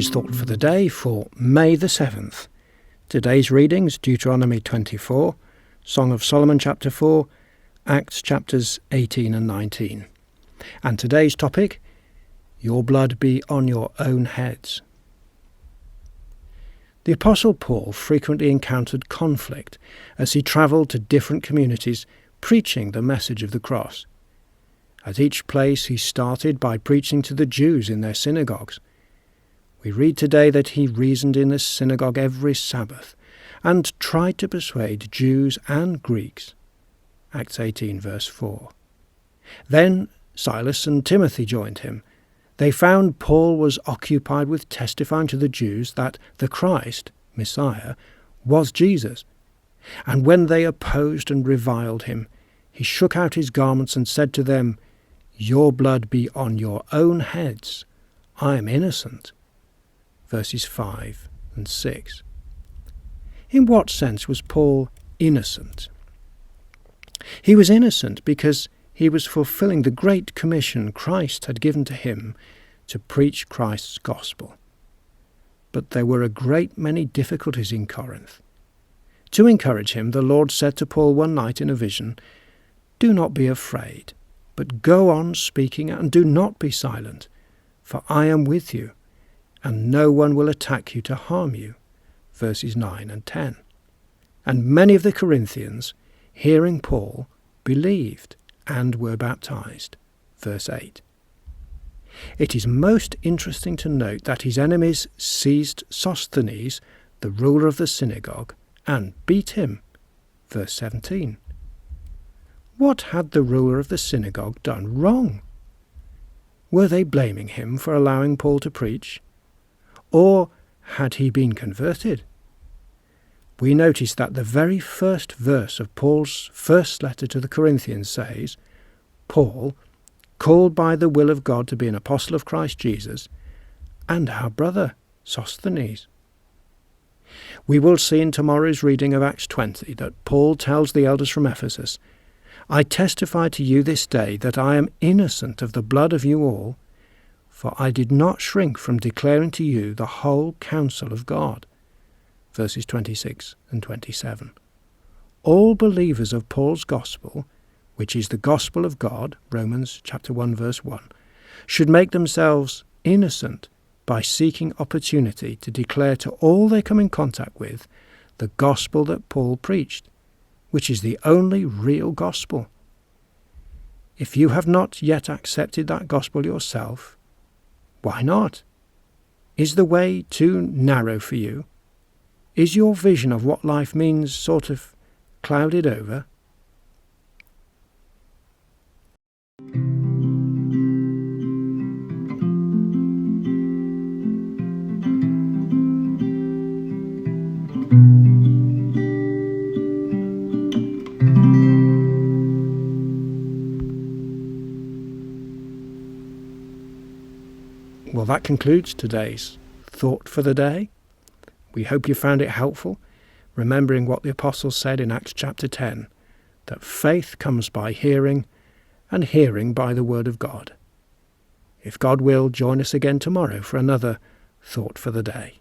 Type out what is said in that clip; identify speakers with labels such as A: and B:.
A: is Thought for the Day for May the 7th. Today's readings: Deuteronomy 24, Song of Solomon chapter 4, Acts chapters 18 and 19. And today's topic: Your blood be on your own heads. The Apostle Paul frequently encountered conflict as he travelled to different communities preaching the message of the cross. At each place he started by preaching to the Jews in their synagogues. We read today that he reasoned in the synagogue every Sabbath and tried to persuade Jews and Greeks. Acts 18 verse 4. Then Silas and Timothy joined him. They found Paul was occupied with testifying to the Jews that the Christ, Messiah, was Jesus. And when they opposed and reviled him, he shook out his garments and said to them, "Your blood be on your own heads. I am innocent." Verses 5 and 6. In what sense was Paul innocent? He was innocent because he was fulfilling the great commission Christ had given to him to preach Christ's gospel. But there were a great many difficulties in Corinth. To encourage him, the Lord said to Paul one night in a vision, "Do not be afraid, but go on speaking and do not be silent, for I am with you, and no one will attack you to harm you." Verses 9 and 10. And many of the Corinthians, hearing Paul, believed and were baptized. Verse 8. It is most interesting to note that his enemies seized Sosthenes, the ruler of the synagogue, and beat him. Verse 17. What had the ruler of the synagogue done wrong? Were they blaming him for allowing Paul to preach? Or had he been converted? We notice that the very first verse of Paul's first letter to the Corinthians says, "Paul, called by the will of God to be an apostle of Christ Jesus, and our brother Sosthenes." We will see in tomorrow's reading of Acts 20 that Paul tells the elders from Ephesus, "I testify to you this day that I am innocent of the blood of you all, for I did not shrink from declaring to you the whole counsel of God." Verses 26 and 27. All believers of Paul's gospel, which is the gospel of God, Romans chapter 1 verse 1, should make themselves innocent by seeking opportunity to declare to all they come in contact with the gospel that Paul preached, which is the only real gospel. If you have not yet accepted that gospel yourself, why not? Is the way too narrow for you? Is your vision of what life means sort of clouded over? Well, that concludes today's Thought for the Day. We hope you found it helpful, remembering what the apostles said in Acts chapter 10, that faith comes by hearing, and hearing by the word of God. If God will, join us again tomorrow for another Thought for the Day.